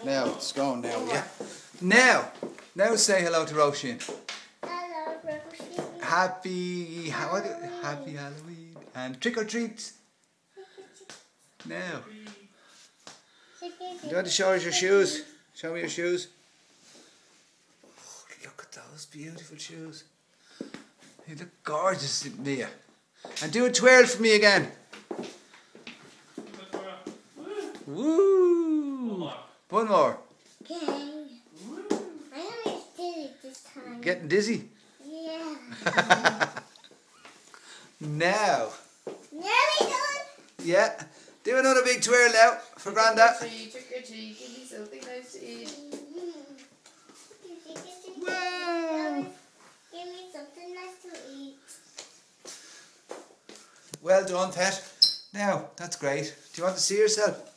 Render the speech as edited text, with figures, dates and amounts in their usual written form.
Now it's going now, yeah. Now say hello to Roisin. Hello, Roisin. Happy Halloween and trick or treat. Now. Do you want to show us your shoes? Show me your shoes. Oh, look at those beautiful shoes. You look gorgeous, Mia. And do a twirl for me again. Woo! One more. Okay. I'm gonna dizzy this time. Getting dizzy? Yeah. Now. Nearly done. Yeah. Do another big twirl now for Grandad. Trick or treat, give me something nice to eat. Wow. Give me something nice to eat. Well done, Pet. Now, that's great. Do you want to see yourself?